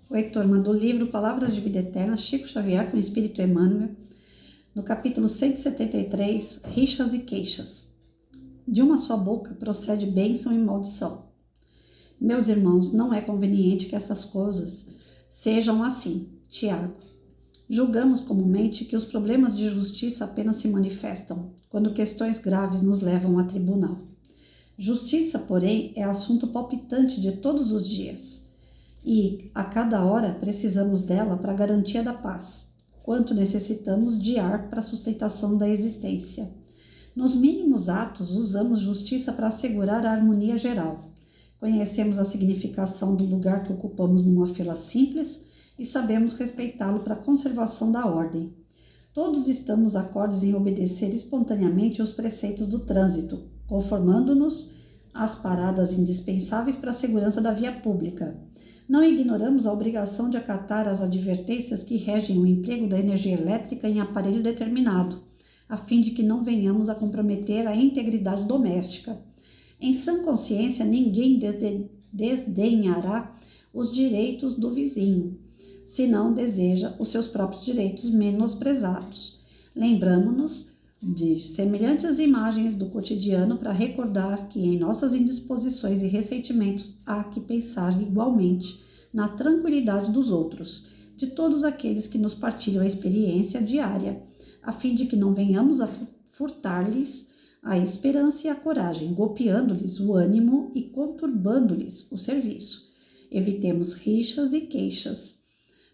Oi, turma do livro Palavras de Vida Eterna, Chico Xavier com o Espírito Emmanuel, no capítulo 173, Rixas e Queixas. De uma só boca procede bênção e maldição. Meus irmãos, não é conveniente que estas coisas sejam assim. Tiago. Julgamos comumente que os problemas de justiça apenas se manifestam quando questões graves nos levam a tribunal. Justiça, porém, é assunto palpitante de todos os dias. E, a cada hora, precisamos dela para a garantia da paz, quanto necessitamos de ar para a sustentação da existência. Nos mínimos atos, usamos justiça para assegurar a harmonia geral. Conhecemos a significação do lugar que ocupamos numa fila simples e sabemos respeitá-lo para a conservação da ordem. Todos estamos acordes em obedecer espontaneamente os preceitos do trânsito, conformando-nos às paradas indispensáveis para a segurança da via pública. Não ignoramos a obrigação de acatar as advertências que regem o emprego da energia elétrica em aparelho determinado, a fim de que não venhamos a comprometer a integridade doméstica. Em sã consciência, ninguém desdenhará os direitos do vizinho, se não deseja os seus próprios direitos menosprezados. Lembramo-nos de semelhantes imagens do cotidiano para recordar que em nossas indisposições e ressentimentos há que pensar igualmente na tranquilidade dos outros, de todos aqueles que nos partilham a experiência diária, a fim de que não venhamos a furtar-lhes a esperança e a coragem, golpeando-lhes o ânimo e conturbando-lhes o serviço. Evitemos rixas e queixas.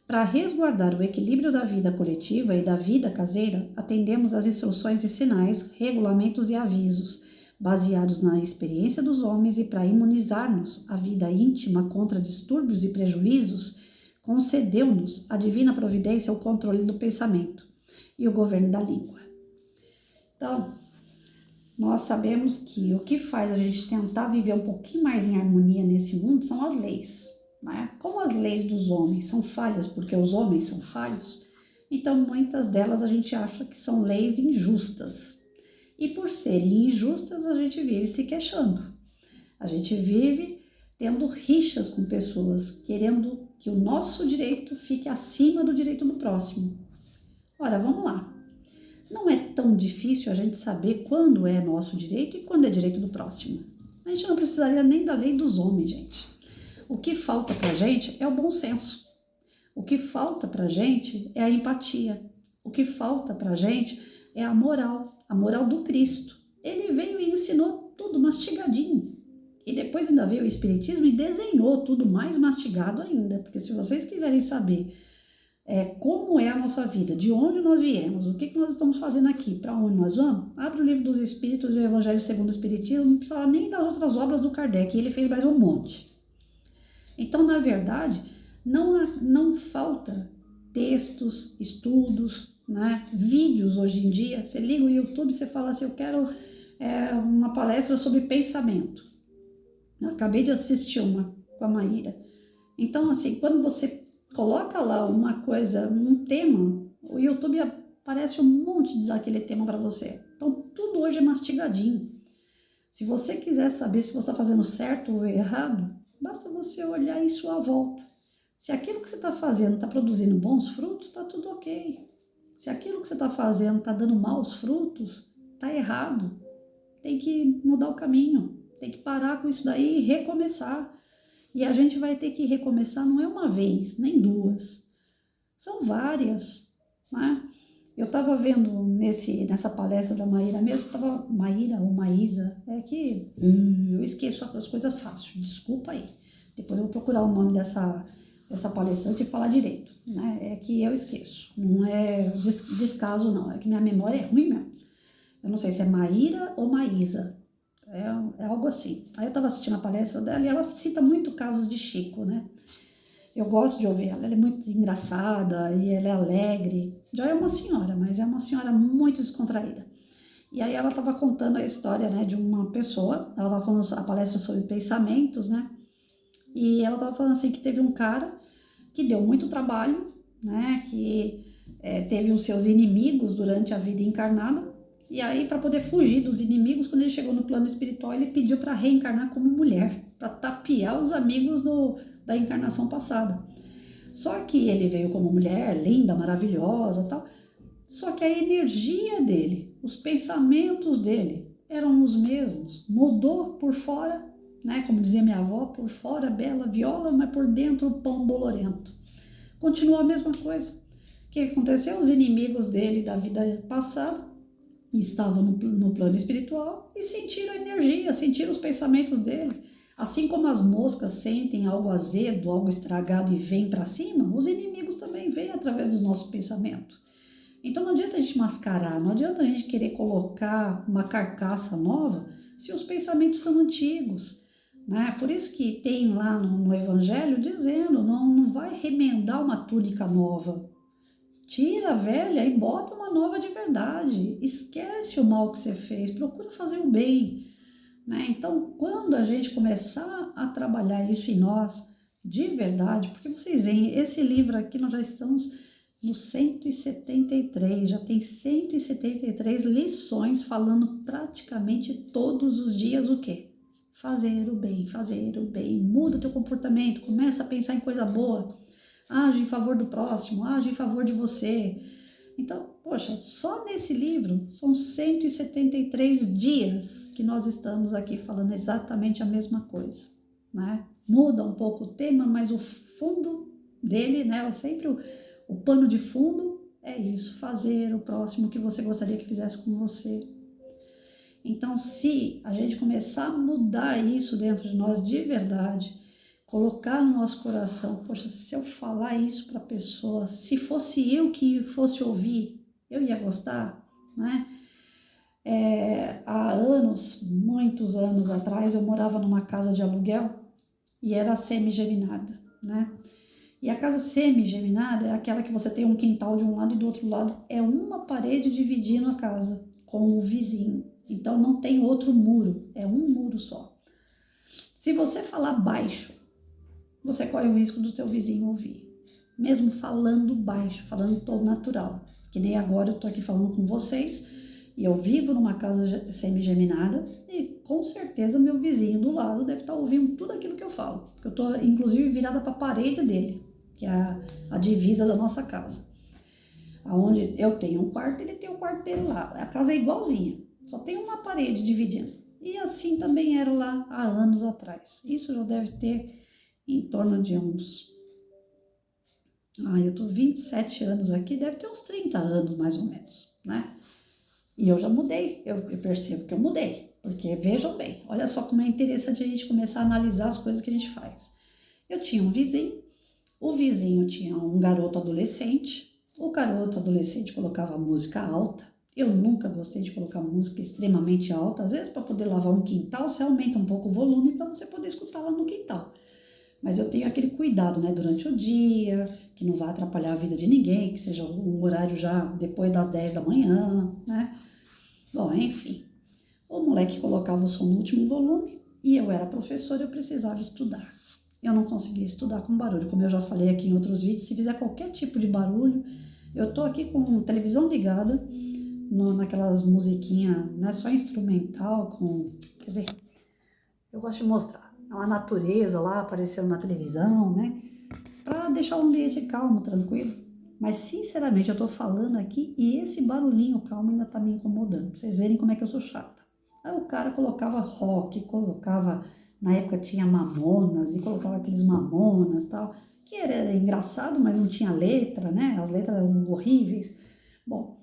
Para resguardar o equilíbrio da vida coletiva e da vida caseira, atendemos às instruções e sinais, regulamentos e avisos, baseados na experiência dos homens, e para imunizar-nos a vida íntima contra distúrbios e prejuízos, concedeu-nos a divina providência o controle do pensamento e o governo da língua. Então, nós sabemos que o que faz a gente tentar viver um pouquinho mais em harmonia nesse mundo são as leis. Como as leis dos homens são falhas porque os homens são falhos, então muitas delas a gente acha que são leis injustas. E por serem injustas, a gente vive se queixando. A gente vive tendo rixas com pessoas, querendo que o nosso direito fique acima do direito do próximo. Ora, vamos lá. Não é tão difícil a gente saber quando é nosso direito e quando é direito do próximo. A gente não precisaria nem da lei dos homens, gente. O que falta pra gente é o bom senso. O que falta pra gente é a empatia. O que falta pra gente é a moral do Cristo. Ele veio e ensinou tudo mastigadinho. E depois ainda veio o Espiritismo e desenhou tudo mais mastigado ainda. Porque se vocês quiserem saber como é a nossa vida, de onde nós viemos, o que nós estamos fazendo aqui, para onde nós vamos, abre o Livro dos Espíritos e o Evangelho segundo o Espiritismo, não precisa nem das outras obras do Kardec, ele fez mais um monte. Então, na verdade, não falta textos, estudos, vídeos hoje em dia. Você liga o YouTube, você fala assim, eu quero uma palestra sobre pensamento. Eu acabei de assistir uma com a Maíra. Então, assim, quando você coloca lá uma coisa, um tema, o YouTube aparece um monte daquele tema para você. Então, tudo hoje é mastigadinho. Se você quiser saber se você está fazendo certo ou errado, basta você olhar em sua volta. Se aquilo que você está fazendo está produzindo bons frutos, está tudo ok. Se aquilo que você está fazendo está dando maus frutos, está errado. Tem que mudar o caminho, tem que parar com isso daí e recomeçar. E a gente vai ter que recomeçar não é uma vez, nem duas. São várias. Eu estava vendo nessa palestra da Maíra mesmo, Maíra ou Maísa, eu esqueço as coisas fácil, desculpa aí. Depois eu vou procurar o nome dessa palestrante e falar direito. É que eu esqueço, não é descaso não, é que minha memória é ruim mesmo. Eu não sei se é Maíra ou Maísa, é algo assim. Aí eu estava assistindo a palestra dela e ela cita muito casos de Chico, Eu gosto de ouvir ela é muito engraçada e ela é alegre. Já é uma senhora, mas é uma senhora muito descontraída. E aí ela estava contando a história, de uma pessoa, ela estava falando a palestra sobre pensamentos, E ela estava falando assim que teve um cara que deu muito trabalho, que teve os seus inimigos durante a vida encarnada. E aí, para poder fugir dos inimigos, quando ele chegou no plano espiritual, ele pediu para reencarnar como mulher, para tapear os amigos da encarnação passada. Só que ele veio como mulher linda, maravilhosa, tal. Só que a energia dele, os pensamentos dele eram os mesmos. Mudou por fora, né? Como dizia minha avó, por fora bela viola, mas por dentro pão bolorento. Continuou a mesma coisa. O que aconteceu? Os inimigos dele da vida passada estavam no plano espiritual e sentiram a energia, sentiram os pensamentos dele. Assim como as moscas sentem algo azedo, algo estragado e vêm para cima, os inimigos também vêm através do nosso pensamento. Então não adianta a gente mascarar, não adianta a gente querer colocar uma carcaça nova se os pensamentos são antigos, né? Por isso que tem lá no Evangelho dizendo, não vai remendar uma túnica nova. Tira a velha e bota uma nova de verdade. Esquece o mal que você fez, procura fazer o bem, né? Então, quando a gente começar a trabalhar isso em nós, de verdade, porque vocês veem, esse livro aqui nós já estamos no 173, já tem 173 lições falando praticamente todos os dias o quê? Fazer o bem, muda teu comportamento, começa a pensar em coisa boa, age em favor do próximo, age em favor de você. Então, poxa, só nesse livro são 173 dias que nós estamos aqui falando exatamente a mesma coisa, né? Muda um pouco o tema, mas o fundo dele, né? Sempre o pano de fundo é isso, fazer o próximo que você gostaria que fizesse com você. Então, se a gente começar a mudar isso dentro de nós de verdade, colocar no nosso coração, poxa, se eu falar isso para a pessoa, se fosse eu que fosse ouvir, eu ia gostar, né? Há anos, muitos anos atrás, eu morava numa casa de aluguel e era semi-geminada, né? E a casa semi-geminada é aquela que você tem um quintal de um lado e do outro lado é uma parede dividindo a casa com o vizinho. Então não tem outro muro, é um muro só. Se você falar baixo, você corre o risco do teu vizinho ouvir. Mesmo falando baixo, falando todo natural. Que nem agora eu tô aqui falando com vocês e eu vivo numa casa semi-geminada e com certeza meu vizinho do lado deve estar ouvindo tudo aquilo que eu falo. Porque eu tô inclusive virada para a parede dele, que é a divisa da nossa casa. Onde eu tenho um quarto, ele tem o quarto dele lá. A casa é igualzinha, só tem uma parede dividindo. E assim também era lá há anos atrás. Isso já deve ter em torno de uns... eu tô 27 anos aqui, deve ter uns 30 anos mais ou menos, né? E eu já mudei, eu percebo que eu mudei. Porque vejam bem, olha só como é interessante a gente começar a analisar as coisas que a gente faz. Eu tinha um vizinho, o vizinho tinha um garoto adolescente, o garoto adolescente colocava música alta. Eu nunca gostei de colocar música extremamente alta, às vezes para poder lavar um quintal, você aumenta um pouco o volume para você poder escutar lá no quintal. Mas eu tenho aquele cuidado, né, durante o dia, que não vai atrapalhar a vida de ninguém, que seja um horário já depois das 10 da manhã, né? Bom, enfim, o moleque colocava o som no último volume e eu era professora, eu precisava estudar. Eu não conseguia estudar com barulho, como eu já falei aqui em outros vídeos, se fizer qualquer tipo de barulho, eu tô aqui com televisão ligada, naquelas musiquinhas, não é só instrumental, quer ver, eu gosto de mostrar, a natureza lá aparecendo na televisão, né, para deixar o ambiente calmo, tranquilo. Mas, sinceramente, eu tô falando aqui e esse barulhinho calmo ainda tá me incomodando, pra vocês verem como é que eu sou chata. Aí o cara colocava rock, colocava, na época tinha Mamonas, e colocava aqueles Mamonas e tal, que era engraçado, mas não tinha letra, né, as letras eram horríveis. Bom,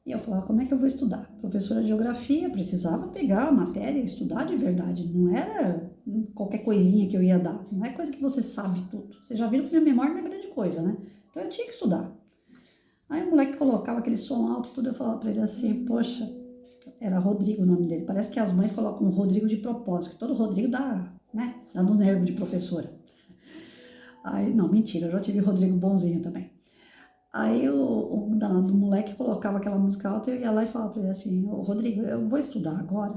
e eu falava, como é que eu vou estudar? Professora de geografia, precisava pegar a matéria, estudar de verdade, não era qualquer coisinha que eu ia dar, não é coisa que você sabe tudo. Vocês já viram que minha memória não é grande coisa, né? Então eu tinha que estudar. Aí o moleque colocava aquele som alto, tudo, eu falava pra ele assim, poxa, era Rodrigo o nome dele, parece que as mães colocam o Rodrigo de propósito, que todo Rodrigo dá, né, dá nos nervos de professora. Aí, não, mentira, eu já tive Rodrigo bonzinho também. Aí o danado do moleque colocava aquela música alta e eu ia lá e falava pra ele assim, ô Rodrigo, eu vou estudar agora,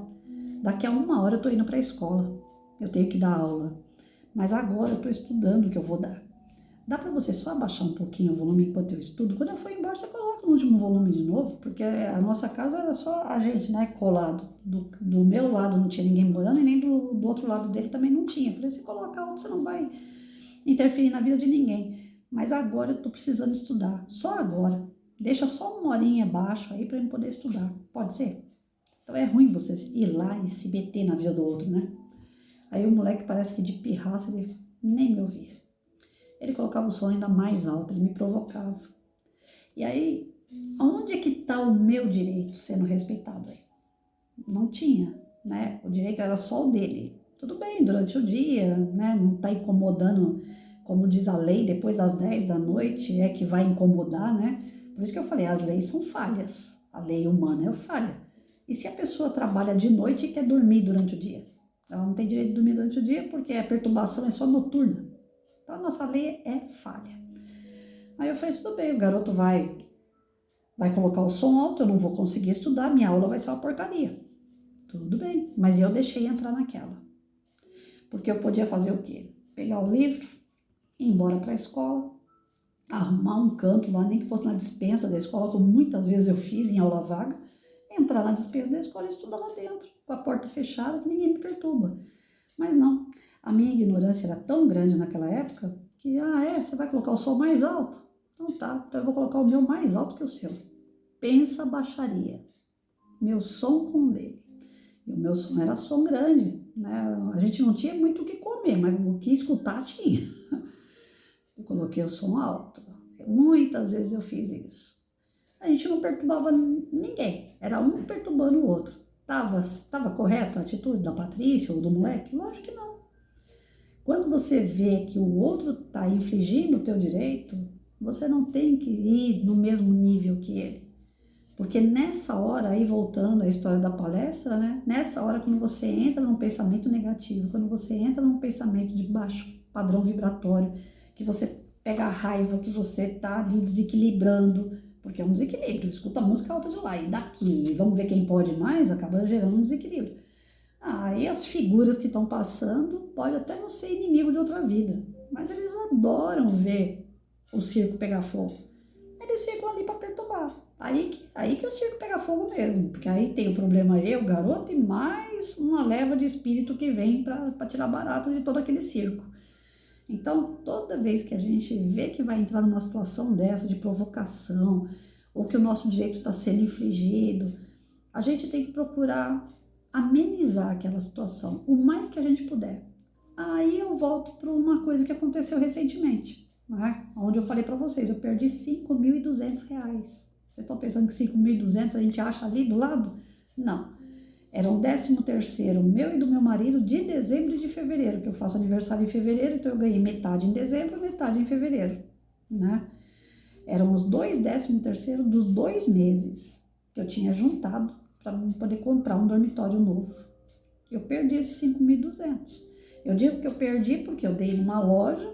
daqui a 1 hora eu tô indo pra escola, eu tenho que dar aula, mas agora eu tô estudando o que eu vou dar. Dá pra você só abaixar um pouquinho o volume enquanto eu estudo? Quando eu for embora, você coloca no último volume de novo, porque a nossa casa era só a gente, né, colado. Do meu lado não tinha ninguém morando e nem do outro lado dele também não tinha. Eu falei, você coloca alto, você não vai interferir na vida de ninguém. mas agora eu tô precisando estudar, só agora. Deixa só uma horinha abaixo aí para eu poder estudar, pode ser? Então é ruim você ir lá e se meter na vida do outro, né? Aí o moleque parece que de pirraça ele nem me ouvia. Ele colocava o som ainda mais alto, ele me provocava. E aí, onde é que está o meu direito sendo respeitado aí? Não tinha, né? O direito era só o dele. Tudo bem, durante o dia, né? Não está incomodando, como diz a lei, depois das 10 da noite é que vai incomodar, né? Por isso que eu falei, as leis são falhas. A lei humana é falha. E se a pessoa trabalha de noite e quer dormir durante o dia? Ela não tem direito de dormir durante o dia porque a perturbação é só noturna. Então a nossa lei é falha. Aí eu falei, tudo bem, o garoto vai colocar o som alto, eu não vou conseguir estudar, minha aula vai ser uma porcaria. Tudo bem, mas eu deixei entrar naquela. Porque eu podia fazer o quê? Pegar o livro, ir embora para a escola, arrumar um canto lá, nem que fosse na despensa da escola, como muitas vezes eu fiz em aula vaga, entrar na despensa da escola e estudar lá dentro, com a porta fechada, que ninguém me perturba. Mas não, a minha ignorância era tão grande naquela época que, você vai colocar o som mais alto? Então tá, então eu vou colocar o meu mais alto que o seu. Pensa baixaria. Meu som com o dele. E o meu som era som grande, né? A gente não tinha muito o que comer, mas o que escutar tinha. Eu coloquei o som alto. Muitas vezes eu fiz isso. A gente não perturbava ninguém. Era um perturbando o outro. Tava correto a atitude da Patrícia ou do moleque? Lógico que não. Quando você vê que o outro está infringindo o teu direito, você não tem que ir no mesmo nível que ele. Porque nessa hora, aí voltando à história da palestra, né? Nessa hora, quando você entra num pensamento negativo, quando você entra num pensamento de baixo padrão vibratório, que você pega a raiva, que você tá ali desequilibrando, porque é um desequilíbrio, escuta a música alta de lá e daqui, e vamos ver quem pode mais, acaba gerando um desequilíbrio. Aí as figuras que estão passando podem até não ser inimigo de outra vida, mas eles adoram ver o circo pegar fogo. Eles ficam ali para perturbar. Aí que o circo pega fogo mesmo, porque aí tem o problema eu, garoto, e mais uma leva de espírito que vem para tirar barato de todo aquele circo. Então, toda vez que a gente vê que vai entrar numa situação dessa de provocação, ou que o nosso direito está sendo infringido, a gente tem que procurar amenizar aquela situação o mais que a gente puder. Aí eu volto para uma coisa que aconteceu recentemente, né? Onde eu falei para vocês, eu perdi R$5.200. Vocês estão pensando que 5.200 a gente acha ali do lado? Não. Era um 13º meu e do meu marido de dezembro e de fevereiro, que eu faço aniversário em fevereiro, então eu ganhei metade em dezembro, metade em fevereiro, né? Eram os 2 13º dos 2 meses que eu tinha juntado para poder comprar um dormitório novo. Eu perdi esses 5.200. Eu digo que eu perdi porque eu dei numa loja,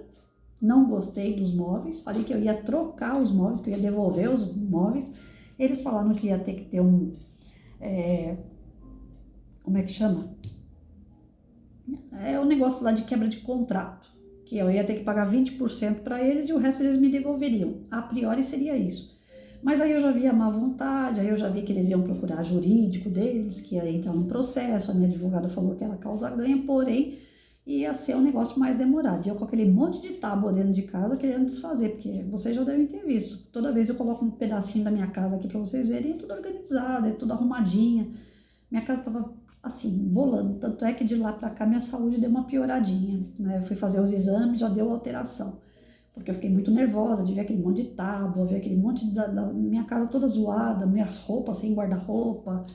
não gostei dos móveis, falei que eu ia trocar os móveis, que eu ia devolver os móveis. Eles falaram que ia ter que ter como é que chama? É um negócio lá de quebra de contrato, que eu ia ter que pagar 20% para eles e o resto eles me devolveriam. A priori seria isso. Mas aí eu já vi a má vontade, aí eu já vi que eles iam procurar jurídico deles, que ia entrar num processo, a minha advogada falou que era causa ganha, porém ia ser um negócio mais demorado. E eu com aquele monte de tábua dentro de casa querendo desfazer, porque vocês já devem ter visto. Toda vez eu coloco um pedacinho da minha casa aqui para vocês verem, é tudo organizado, é tudo arrumadinha. Minha casa estava assim, bolando, tanto é que de lá para cá minha saúde deu uma pioradinha, né? Eu fui fazer os exames, já deu alteração, porque eu fiquei muito nervosa de ver aquele monte de tábua, ver aquele monte da minha casa toda zoada, minhas roupas sem guarda-roupa.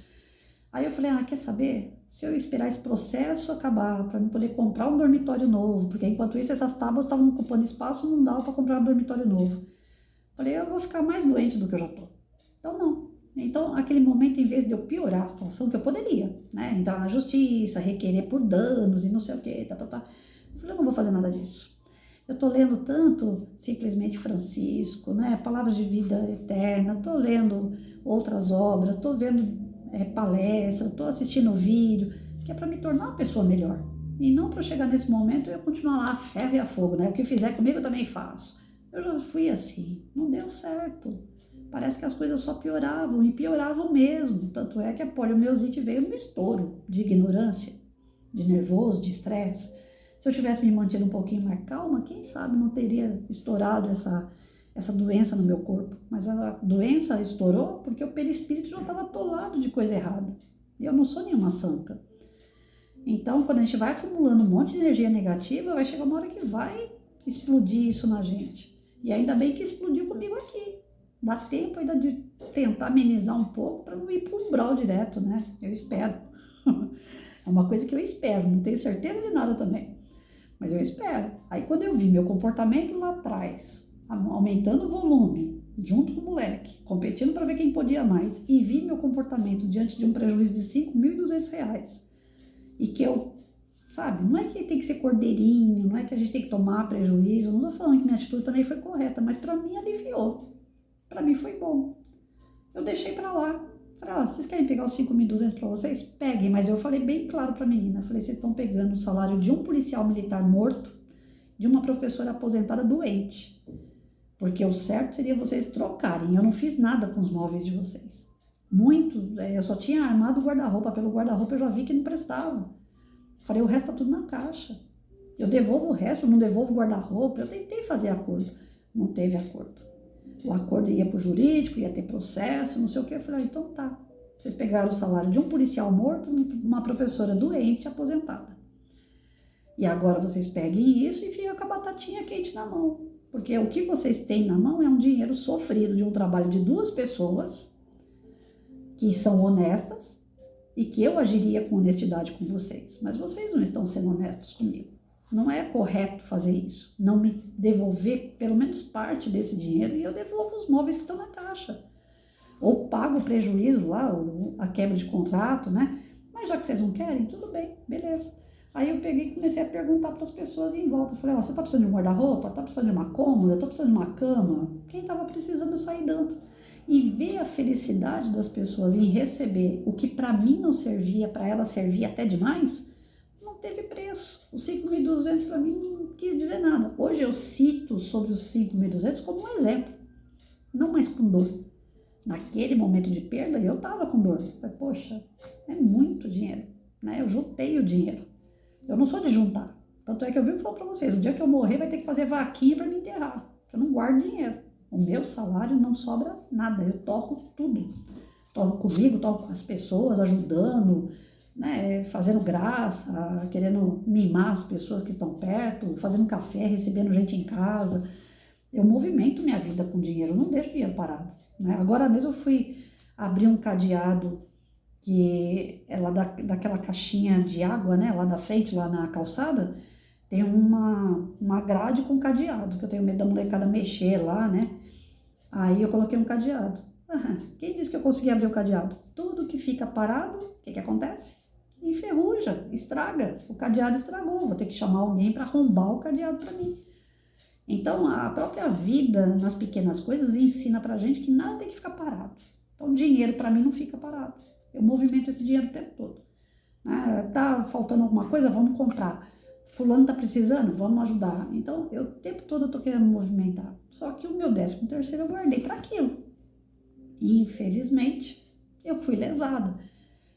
Aí eu falei, quer saber? Se eu esperar esse processo acabar para eu poder comprar um dormitório novo, porque enquanto isso essas tábuas estavam ocupando espaço, não dava para comprar um dormitório novo. Falei, eu vou ficar mais doente do que eu já tô. Então não. Então, naquele momento, em vez de eu piorar a situação, que eu poderia, né, entrar na justiça, requerer por danos e não sei o que, eu falei, eu não vou fazer nada disso. Eu tô lendo tanto, simplesmente Francisco, né, Palavras de Vida Eterna, tô lendo outras obras, tô vendo palestra, tô assistindo vídeo, que é para me tornar uma pessoa melhor. E não para chegar nesse momento e eu continuar lá a ferro e a fogo, né, o que fizer comigo eu também faço. Eu já fui assim, não deu certo. Parece que as coisas só pioravam e pioravam mesmo. Tanto é que a poliomielite veio no estouro de ignorância, de nervoso, de estresse. Se eu tivesse me mantido um pouquinho mais calma, quem sabe não teria estourado essa doença no meu corpo. Mas a doença estourou porque o perispírito já estava atolado de coisa errada. E eu não sou nenhuma santa. Então, quando a gente vai acumulando um monte de energia negativa, vai chegar uma hora que vai explodir isso na gente. E ainda bem que explodiu comigo aqui. Dá tempo ainda de tentar amenizar um pouco para não ir para um umbral direto, né? Eu espero. É uma coisa que eu espero, não tenho certeza de nada também. Mas eu espero. Aí quando eu vi meu comportamento lá atrás, aumentando o volume, junto com o moleque, competindo para ver quem podia mais, e vi meu comportamento diante de um prejuízo de R$5.200, e que eu, sabe, não é que tem que ser cordeirinho, não é que a gente tem que tomar prejuízo, não tô falando que minha atitude também foi correta, mas para mim aliviou. Para mim foi bom. Eu deixei para lá. Falei, vocês querem pegar os 5.200 para vocês? Peguem, mas eu falei bem claro para a menina. Falei, vocês estão pegando o salário de um policial militar morto, de uma professora aposentada doente. Porque o certo seria vocês trocarem. Eu não fiz nada com os móveis de vocês. Eu só tinha armado o guarda-roupa. Pelo guarda-roupa eu já vi que não prestava. Falei, o resto tá tudo na caixa. Eu devolvo o resto, não devolvo o guarda-roupa. Eu tentei fazer acordo. Não teve acordo. O acordo ia para o jurídico, ia ter processo, não sei o que. Eu falei, então tá. Vocês pegaram o salário de um policial morto, uma professora doente, aposentada. E agora vocês peguem isso e fiquem com a batatinha quente na mão. Porque o que vocês têm na mão é um dinheiro sofrido de um trabalho de 2 pessoas que são honestas e que eu agiria com honestidade com vocês. Mas vocês não estão sendo honestos comigo. Não é correto fazer isso, não me devolver pelo menos parte desse dinheiro e eu devolvo os móveis que estão na caixa. Ou pago o prejuízo lá, a quebra de contrato, né? Mas já que vocês não querem, tudo bem, beleza. Aí eu peguei e comecei a perguntar para as pessoas em volta. Eu falei, você tá precisando de um guarda-roupa? Tá precisando de uma cômoda? Tá precisando de uma cama? Quem tava precisando eu saí dando. E ver a felicidade das pessoas em receber o que para mim não servia, para ela servia até demais, não teve preço. Os 5.200 para mim não quis dizer nada. Hoje eu cito sobre os 5.200 como um exemplo, não mais com dor. Naquele momento de perda eu estava com dor. Falei, poxa, é muito dinheiro, né? Eu juntei o dinheiro. Eu não sou de juntar. Tanto é que eu vivo falando para vocês, o dia que eu morrer vai ter que fazer vaquinha para me enterrar. Eu não guardo dinheiro. O meu salário não sobra nada. Eu torro tudo. Torro comigo, torro com as pessoas, ajudando, né, fazendo graça, querendo mimar as pessoas que estão perto, fazendo café, recebendo gente em casa. Eu movimento minha vida com dinheiro, não deixo dinheiro parado, né? Agora mesmo eu fui abrir um cadeado que é lá daquela caixinha de água, né, lá da frente, lá na calçada, tem uma grade com cadeado, que eu tenho medo da molecada mexer lá, né? Aí eu coloquei um cadeado. Quem disse que eu consegui abrir o cadeado? Tudo que fica parado, o que acontece? Enferruja, estraga. O cadeado estragou, vou ter que chamar alguém para arrombar o cadeado para mim. Então, a própria vida nas pequenas coisas ensina pra gente que nada tem que ficar parado. Então, dinheiro para mim não fica parado. Eu movimento esse dinheiro o tempo todo. Tá faltando alguma coisa? Vamos comprar. Fulano tá precisando? Vamos ajudar. Então, o tempo todo eu tô querendo movimentar. Só que o meu 13º eu guardei para aquilo. E, infelizmente, eu fui lesada.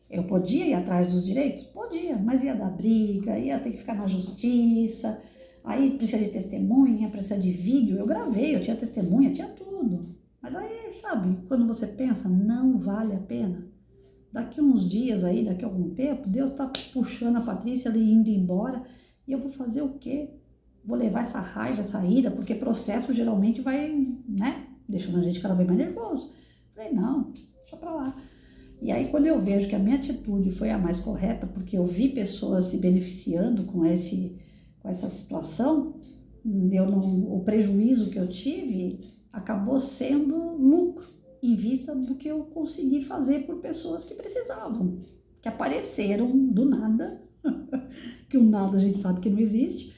Eu podia ir atrás dos direitos? Podia, mas ia dar briga, ia ter que ficar na justiça, aí precisa de testemunha, precisa de vídeo. Eu gravei, eu tinha testemunha, tinha tudo. Mas aí, sabe, quando você pensa, não vale a pena. Daqui uns dias aí, daqui a algum tempo, Deus tá puxando a Patrícia ali, indo embora, e eu vou fazer o quê? Vou levar essa raiva, essa ira, porque processo geralmente vai, né, deixando a gente cada vez mais nervoso. Falei, não, deixa pra lá. E aí, quando eu vejo que a minha atitude foi a mais correta, porque eu vi pessoas se beneficiando com essa situação, o prejuízo que eu tive acabou sendo lucro, em vista do que eu consegui fazer por pessoas que precisavam, que apareceram do nada, que o nada a gente sabe que não existe.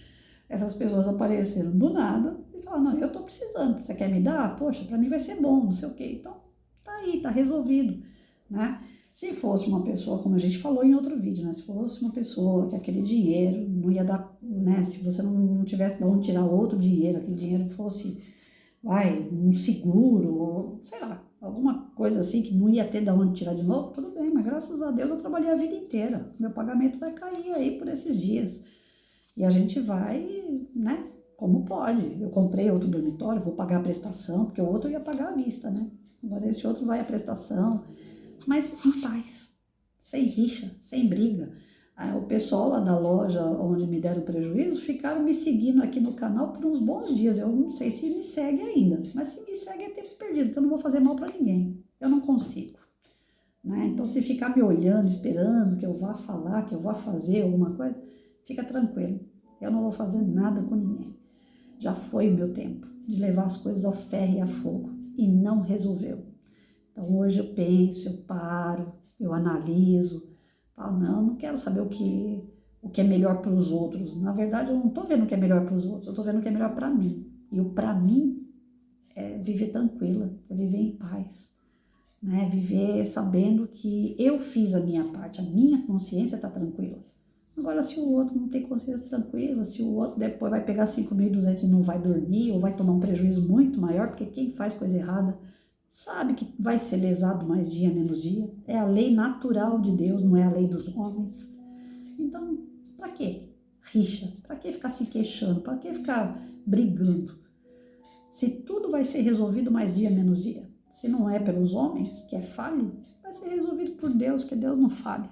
Essas pessoas apareceram do nada e falaram, não, eu tô precisando, você quer me dar? Poxa, para mim vai ser bom, não sei o quê. Então, tá aí, tá resolvido, né? Se fosse uma pessoa, como a gente falou em outro vídeo, né? Se fosse uma pessoa que aquele dinheiro não ia dar, né? Se você não tivesse de onde tirar outro dinheiro, aquele dinheiro fosse, um seguro, ou sei lá, alguma coisa assim que não ia ter de onde tirar de novo, tudo bem, mas graças a Deus eu trabalhei a vida inteira. Meu pagamento vai cair aí por esses dias. E a gente vai, né, como pode. Eu comprei outro dormitório, vou pagar a prestação, porque o outro ia pagar à vista, né? Agora esse outro vai à prestação, mas em paz, sem rixa, sem briga. O pessoal lá da loja onde me deram prejuízo ficaram me seguindo aqui no canal por uns bons dias. Eu não sei se me segue ainda, mas se me segue é tempo perdido, porque eu não vou fazer mal para ninguém. Eu não consigo. Né? Então, se ficar me olhando, esperando que eu vá falar, que eu vá fazer alguma coisa, fica tranquilo. Eu não vou fazer nada com ninguém. Já foi o meu tempo de levar as coisas ao ferro e a fogo e não resolveu. Então, hoje eu penso, eu paro, eu analiso, falo, não quero saber o que é melhor para os outros. Na verdade, eu não estou vendo o que é melhor para os outros, eu estou vendo o que é melhor para mim. E o para mim é viver tranquila, é viver em paz. Né? Viver sabendo que eu fiz a minha parte, a minha consciência está tranquila. Agora, se o outro não tem consciência tranquila, se o outro depois vai pegar 5.200 e não vai dormir, ou vai tomar um prejuízo muito maior, porque quem faz coisa errada sabe que vai ser lesado mais dia, menos dia. É a lei natural de Deus, não é a lei dos homens. Então, para quê? Rixa, para que ficar se queixando, para que ficar brigando? Se tudo vai ser resolvido mais dia, menos dia. Se não é pelos homens, que é falho, vai ser resolvido por Deus, que Deus não falha.